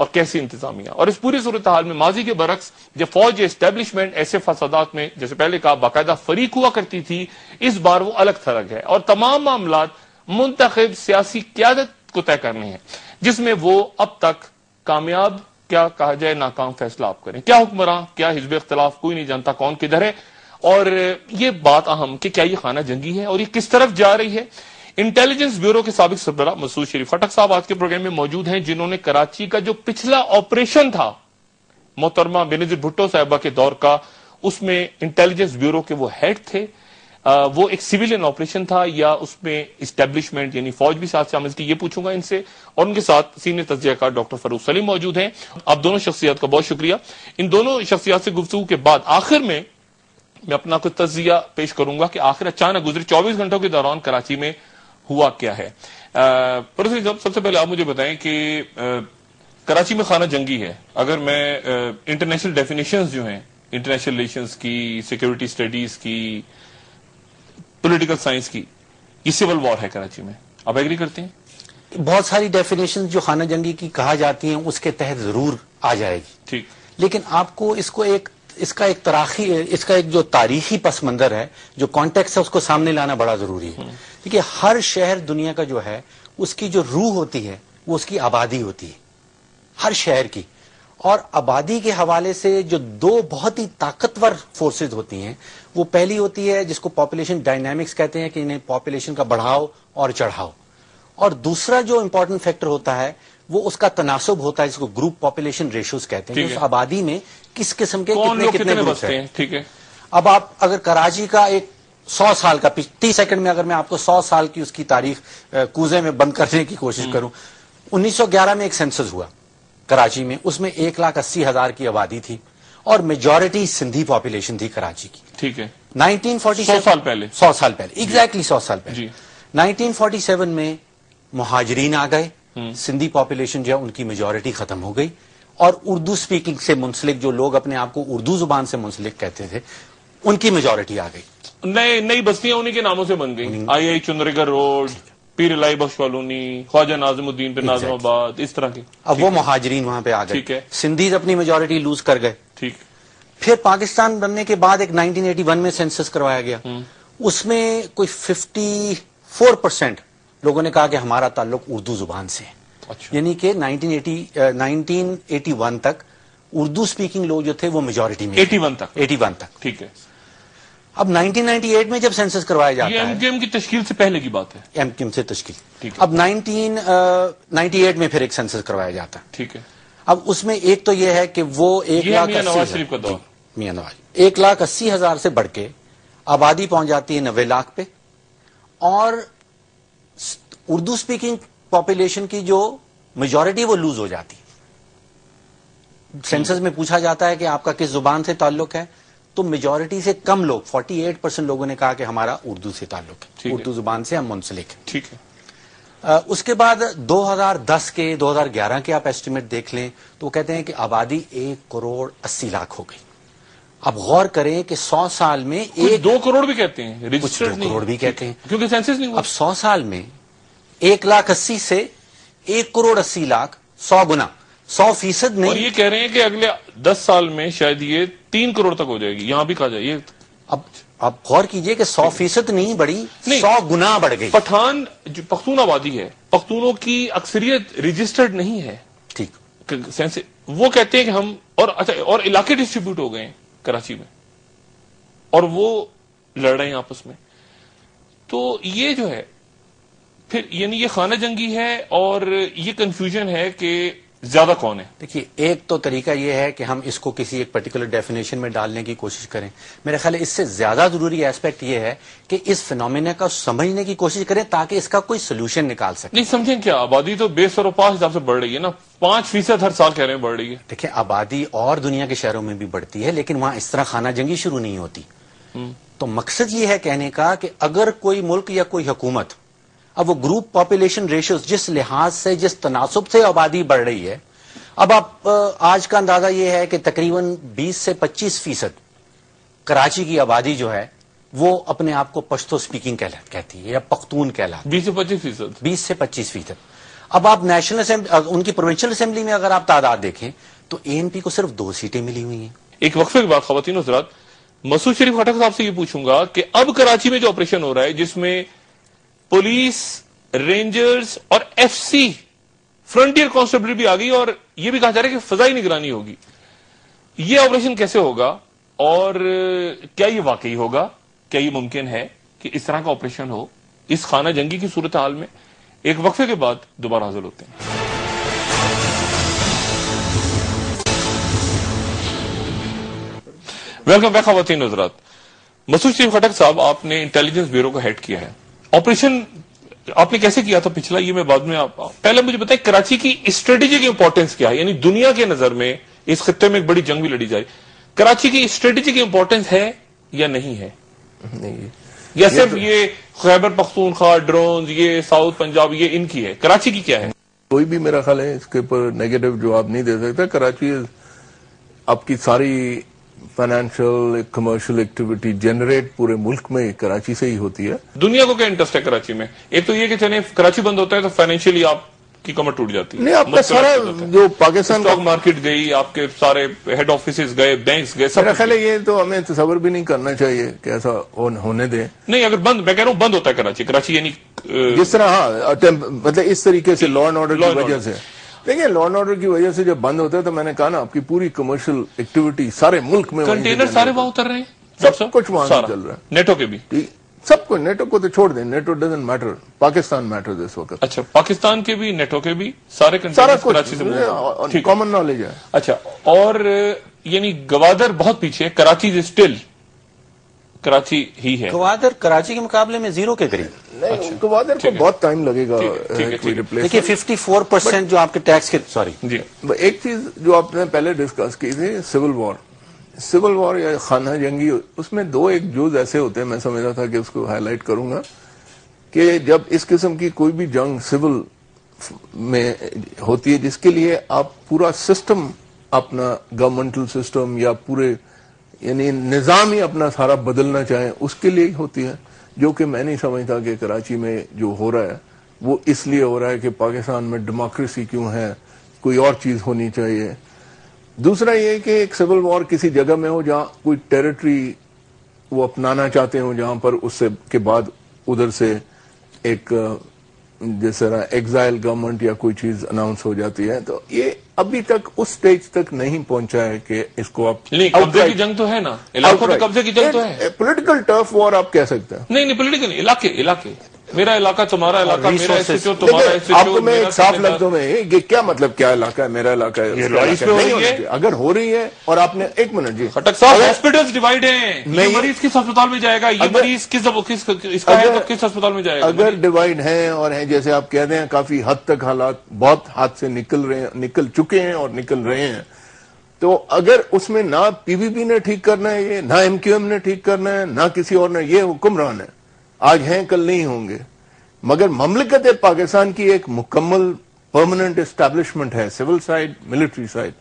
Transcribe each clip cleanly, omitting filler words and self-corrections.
اور کیسی انتظامیہ. اور اس پوری صورتحال میں ماضی کے برعکس جب فوج اسٹیبلشمنٹ ایسے فسادات میں جیسے پہلے کہا باقاعدہ فریق ہوا کرتی تھی، اس بار وہ الگ تھلگ ہے اور تمام معاملات منتخب سیاسی قیادت کو طے کرنے ہیں، جس میں وہ اب تک کامیاب کیا کہا جائے ناکام فیصلہ آپ کریں. کیا حکمراں، کیا حزب اختلاف، کوئی نہیں جانتا کون کدھر ہے. اور یہ بات اہم کہ کیا یہ خانہ جنگی ہے اور یہ کس طرف جا رہی ہے. انٹیلیجنس بیورو کے سابق سربراہ مسعود شریف خٹک صاحب آج کے پروگرام میں موجود ہیں، جنہوں نے کراچی کا جو پچھلا آپریشن تھا محترمہ بینظیر بھٹو صاحبہ کے دور کا، اس میں انٹیلیجنس بیورو کے وہ ہیڈ تھے. وہ ایک سویلین آپریشن تھا یا اس میں اسٹیبلشمنٹ یعنی فوج بھی ساتھ شامل تھی، یہ پوچھوں گا ان سے. اور ان کے ساتھ سینئر تجزیہ کار ڈاکٹر فاروق سلیم موجود ہیں. آپ دونوں شخصیات کا بہت شکریہ. ان دونوں شخصیات سے گفتگو کے بعد آخر میں اپنا کچھ تجزیہ پیش کروں گا کہ آخر اچانک گزرے 24 گھنٹوں کے دوران کراچی میں ہوا کیا ہے. پروفیسر صاحب، سب سے پہلے آپ مجھے بتائیں کہ کراچی میں خانہ جنگی ہے. اگر میں انٹرنیشنل ڈیفینیشنز جو ہیں انٹرنیشنل ریلیشنز کی، سیکورٹی اسٹڈیز کی، پولیٹیکل سائنس کی، یہ سول وار ہے کراچی میں، آپ ایگری کرتے ہیں؟ بہت ساری ڈیفینیشن جو خانہ جنگی کی کہا جاتی ہیں اس کے تحت ضرور آ جائے گی. ٹھیک. لیکن آپ کو اس کا ایک جو تاریخی پس منظر ہے، جو کانٹیکس ہے، اس کو سامنے لانا بڑا ضروری ہے. دیکھیے، ہر شہر دنیا کا جو ہے اس کی جو روح ہوتی ہے وہ اس کی آبادی ہوتی ہے، ہر شہر کی. اور آبادی کے حوالے سے جو دو بہت ہی طاقتور فورسز ہوتی ہیں، وہ پہلی ہوتی ہے جس کو پاپولیشن ڈائنامکس کہتے ہیں کہ انہیں پاپولیشن کا بڑھاؤ اور چڑھاؤ. اور دوسرا جو امپورٹنٹ فیکٹر ہوتا ہے وہ اس کا تناسب ہوتا ہے، جس کو گروپ پاپولیشن ریشوز کہتے ہیں، کہ اس آبادی میں کس قسم کے کتنے گروپ ہیں. ٹھیک ہے. اب آپ اگر کراچی کا ایک 100 سال کا 30 سیکنڈ میں اگر میں آپ کو 100 سال کی اس کی تاریخ کوزے میں بند کرنے کی کوشش کروں، 1911 میں ایک سینسس ہوا کراچی میں، اس میں 1,80,000 کی آبادی تھی اور میجورٹی سندھی پاپولیشن تھی کراچی کی. ٹھیک ہے. 1947 100 سال پہلے ایگزیکٹلی 100 سال پہلے 1947 میں مہاجرین آ گئے، سندھی پاپولیشن جو ہے ان کی میجورٹی ختم ہو گئی اور اردو سپیکنگ سے منسلک جو لوگ اپنے آپ کو اردو زبان سے منسلک کہتے تھے ان کی میجورٹی آ گئی. نئی بستیاں انہی کے ناموں سے بن گئی، آئی چندریگر روڈ، پیر الائی بخش کالونی، خواجہ ناظم الدین پہ ناظم آباد، اس طرح کے. اب وہ مہاجرین وہاں پہ آ گئے. ٹھیک ہے. سندھیز اپنی میجورٹی لوز کر گئے. ٹھیک. پھر پاکستان بننے کے بعد ایک 1981 میں سینسس کروایا گیا، اس میں کوئی 54% لوگوں نے کہا کہ ہمارا تعلق اردو زبان سے ہے. یعنی کہ 1981 تک اردو سپیکنگ لوگ جو تھے وہ میجورٹی میں 81 تک. ٹھیک ہے. اب 1998 میں جب سینسس کروایا جاتا ہے، یہ ایم کیو ایم کی تشکیل سے پہلے کی بات ہے، ایم کیو ایم سے تشکیل. اب 1998 میں پھر ایک سینسس کروایا جاتا ہے. ٹھیک ہے. اب اس میں ایک تو یہ ہے کہ وہ 1,80,000 سے بڑھ کے آبادی پہنچ جاتی ہے 90 لاکھ پہ، اور اردو سپیکنگ پاپولیشن کی جو میجورٹی وہ لوز ہو جاتی. سینسس میں پوچھا جاتا ہے کہ آپ کا کس زبان سے تعلق ہے، تو میجورٹی سے کم لوگ 48% لوگوں نے کہا کہ ہمارا اردو سے تعلق ہے، اردو زبان سے ہم منسلک ہیں. ٹھیک ہے. اس کے بعد 2010 کے 2011 کے آپ ایسٹیمیٹ دیکھ لیں تو وہ کہتے ہیں کہ آبادی 1,80,00,000 ہو گئی. اب غور کریں کہ 100 سال میں 2 کروڑ بھی کہتے ہیں، 2 کروڑ بھی کہتے ہیں، کیونکہ سینسس نہیں ہوا. اب 100 سال میں 1,80,000 سے 1,80,00,000، 100 گنا، 100% نہیں. اور یہ کہہ رہے ہیں کہ اگلے 10 سال میں شاید یہ 3 کروڑ تک ہو جائے گی، یہاں بھی کہا جائے. اب آپ غور کیجئے کہ 100% نہیں بڑھی، 100 گنا بڑھ گئی. پٹھان جو پختون آبادی ہے، پختونوں کی اکثریت رجسٹرڈ نہیں ہے. ٹھیک. وہ کہتے ہیں کہ ہم اور علاقے ڈسٹریبیوٹ ہو گئے ہیں کراچی میں اور وہ لڑ رہے ہیں آپس میں. تو یہ جو ہے پھر یعنی یہ خانہ جنگی ہے اور یہ کنفیوژن ہے کہ زیادہ کون ہے. دیکھیے، ایک تو طریقہ یہ ہے کہ ہم اس کو کسی ایک پرٹیکولر ڈیفینیشن میں ڈالنے کی کوشش کریں. میرے خیال ہے اس سے زیادہ ضروری ایسپیکٹ یہ ہے کہ اس فینومینا کا سمجھنے کی کوشش کریں تاکہ اس کا کوئی سولوشن نکال سکیں. نہیں سمجھیں کیا، آبادی تو بے سر و پا حساب سے بڑھ رہی ہے نا، 5% ہر سال کہہ رہے ہیں بڑھ رہی ہے. دیکھیں، آبادی اور دنیا کے شہروں میں بھی بڑھتی ہے لیکن وہاں اس طرح خانہ جنگی شروع نہیں ہوتی. تو مقصد یہ ہے کہنے کا کہ اگر کوئی ملک یا کوئی حکومت اب وہ گروپ پاپولیشن ریشوز جس لحاظ سے جس تناسب سے آبادی بڑھ رہی ہے، اب آپ آج کا اندازہ یہ ہے کہ تقریباً 20 سے 25% کراچی کی آبادی جو ہے وہ اپنے آپ کو پشتو سپیکنگ کہتی ہے یا پختون کہلاتی ہے. 20 سے 25%. 20 سے 25%. اب آپ نیشنل اسمبلی ان کی پروونشل اسمبلی میں اگر آپ تعداد دیکھیں تو ANP کو صرف 2 سیٹیں ملی ہوئی ہیں. ایک وقفے کے بعد خواتین و حضرات مسعود شریف خٹک صاحب سے یہ پوچھوں گا کہ اب کراچی میں جو آپریشن ہو رہا ہے جس میں پولیس، رینجرز اور FC فرنٹیئر کانسٹیبل بھی آ گئی اور یہ بھی کہا جا رہا ہے کہ فضائی نگرانی ہوگی، یہ آپریشن کیسے ہوگا اور کیا یہ واقعی ہوگا؟ کیا یہ ممکن ہے کہ اس طرح کا آپریشن ہو اس خانہ جنگی کی صورتحال میں؟ ایک وقفے کے بعد دوبارہ حاضر ہوتے ہیں. ویلکم بیک خواتین حضرات. مسعود شریف خٹک صاحب، آپ نے انٹیلیجنس بیورو کا ہیڈ کیا ہے. آپریشن آپ نے کیسے کیا تھا پچھلا؟ یہ میں بعد میں پہلے مجھے بتائیں کراچی کی اسٹریٹجی کی امپورٹنس کیا ہے؟ یعنی دنیا کے نظر میں اس خطے میں ایک بڑی جنگ بھی لڑی جائے، کراچی کی اسٹریٹجی کی امپورٹنس ہے یا نہیں ہے؟ یا صرف یہ خیبر پختونخوا ڈرونز، یہ ساؤتھ پنجاب، یہ ان کی ہے؟ کراچی کی کیا ہے؟ کوئی بھی میرا خیال ہے اس کے اوپر نیگیٹو جواب نہیں دے سکتا. کراچی آپ کی ساری فائنینشیل کمرشل ایکٹیویٹی جنریٹ پورے ملک میں کراچی سے ہی ہوتی ہے. دنیا کو کیا انٹرسٹ ہے کراچی میں؟ ایک تو یہ کہ چلیں کراچی بند ہوتا ہے تو فائنینشیلی آپ کی کمر ٹوٹ جاتی ہے. نہیں، آپ کا سارا جو پاکستان اسٹاک مارکیٹ گئی، آپ کے سارے ہیڈ آفیسز گئے، بینکس گئے، سب. میرا خیال ہے یہ تو ہمیں تصور بھی نہیں کرنا چاہیے کہ ایسا ہونے دیں. نہیں، اگر بند، میں کہہ رہا ہوں بند ہوتا ہے کراچی یعنی جس طرح مطلب اس طریقے سے لا اینڈ آرڈر کی وجہ سے. دیکھیں لا اینڈ آرڈر کی وجہ سے جب بند ہوتا ہے تو میں نے کہا نا آپ کی پوری کمرشل ایکٹیویٹی سارے ملک میں کنٹینر سارے وہاں اتر رہے ہیں، سب کچھ وہاں سے چل رہا ہے. نیٹو کے بھی سب کچھ. نیٹو کو تو چھوڑ دیں، NATO doesn't matter, Pakistan matter اس وقت. اچھا، پاکستان کے بھی، نیٹو کے بھی سارے سارا کراچی سے کچھ کامن نالج ہے. اچھا، اور یعنی گوادر بہت پیچھے، کراچی از اسٹل کراچی ہی ہے. گوادر کراچی کے مقابلے میں 0 کے قریب. نہیں، گوادر کو بہت ٹائم لگے گا. دیکھیے 54% جو آپ کے ٹیکس کے جی. ایک چیز جو آپ نے پہلے ڈسکس کی تھی، سول وار یا خانہ جنگی، اس میں 2 ایک جز ایسے ہوتے ہیں، میں سمجھا تھا کہ اس کو ہائی لائٹ کروں گا کہ جب اس قسم کی کوئی بھی جنگ سول میں ہوتی ہے جس کے لیے آپ پورا سسٹم، اپنا گورنمنٹل سسٹم یا پورے یعنی نظام ہی اپنا سارا بدلنا چاہیں، اس کے لیے ہی ہوتی ہے. جو کہ میں نہیں سمجھتا کہ کراچی میں جو ہو رہا ہے وہ اس لیے ہو رہا ہے کہ پاکستان میں ڈیموکریسی کیوں ہے، کوئی اور چیز ہونی چاہیے. دوسرا یہ کہ ایک سول وار کسی جگہ میں ہو جہاں کوئی ٹیریٹری وہ اپنانا چاہتے ہوں، جہاں پر اس سے کے بعد ادھر سے ایک جس طرح ایگزائل گورنمنٹ یا کوئی چیز اناؤنس ہو جاتی ہے، تو یہ ابھی تک اس سٹیج تک نہیں پہنچا ہے کہ اس کو آپ قبضے کی جنگ تو ہے نا، علاقوں میں قبضے کی جنگ تو ہے. پولیٹیکل ٹرف وار آپ کہہ سکتے ہیں. نہیں، پولیٹیکل علاقے، میرا علاقہ تمہارا علاقہ، میرا ایسیچو تمہارا ایسیچو. آپ کو میں ایک صاف لفظوں میں یہ کیا مطلب کیا علاقہ ہے میرا علاقہ ہے؟ اگر ہو رہی ہے اور آپ نے ایک منٹ جی خٹک صاحب، ہاسپٹلز ڈیوائیڈ ہیں، یہ مریض کس ہسپتال میں جائے گا، یہ مریض کس ہسپتال میں جائے گا؟ اگر ڈیوائیڈ ہیں اور ہیں جیسے آپ کہتے ہیں کافی حد تک حالات بہت ہاتھ سے نکل چکے ہیں اور نکل رہے ہیں، تو اگر اس میں نہ PPP نے ٹھیک کرنا ہے، یہ نہ MQM نے ٹھیک کرنا ہے، نہ کسی اور نے، یہ حکمران ہے، آج ہیں کل نہیں ہوں گے. مگر مملکت پاکستان کی ایک مکمل پرماننٹ اسٹیبلشمنٹ ہے، سول سائڈ، ملٹری سائڈ.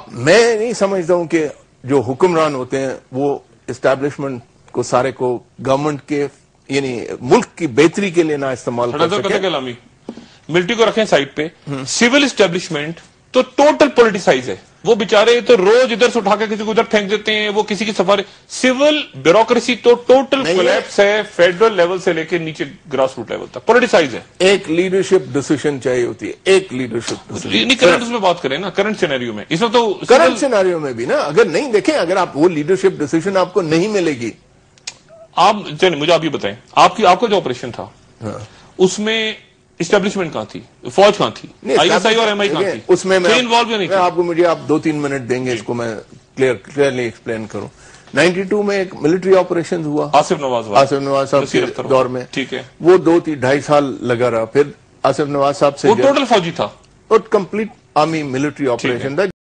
میں نہیں سمجھتا ہوں کہ جو حکمران ہوتے ہیں وہ اسٹیبلشمنٹ کو سارے کو گورنمنٹ کے یعنی ملک کی بہتری کے لیے نہ استعمال کر سکیں. ملٹری کو رکھیں سائڈ پہ، سول اسٹیبلشمنٹ تو ٹوٹل پولیٹیسائز ہے. وہ بیچارے تو روز ادھر سے اٹھا کے کسی کو ادھر پھینک دیتے ہیں، وہ کسی کی سفارش. سول بیوروکریسی تو ٹوٹل کولیپس ہے، فیڈرل لیول سے لے کے نیچے گراس روٹ لیول تک پولیٹیسائز ہے. ایک لیڈرشپ ڈیسیشن چاہیے ہوتی ہے، ایک لیڈرشپ ڈیسیشن. کرنٹ اس میں بات کریں نا، کرنٹ سینیریو میں، اس میں تو کرنٹ سینیریو میں بھی نا اگر نہیں دیکھیں، اگر آپ وہ لیڈرشپ ڈیسیشن آپ کو نہیں ملے گی. آپ چلیں مجھے آپ یہ بتائیں، آپ کا جو آپریشن تھا اس میں اسٹیبلشمنٹ کہاں تھی، فوج کہاں تھی، ISI اور MI کہاں تھی؟ اس میں آپ کو مجھے آپ 2-3 منٹ دیں گے اس کو میں کلیئرلی ایکسپلین کروں. 92 میں ایک ملٹری آپریشن ہوا آصف نواز صاحب کے دور میں، ٹھیک ہے، وہ 2-2.5 سال لگا رہا. پھر آصف نواز صاحب سے وہ ٹوٹل فوجی تھا، کمپلیٹ آرمی ملٹری آپریشن تھا.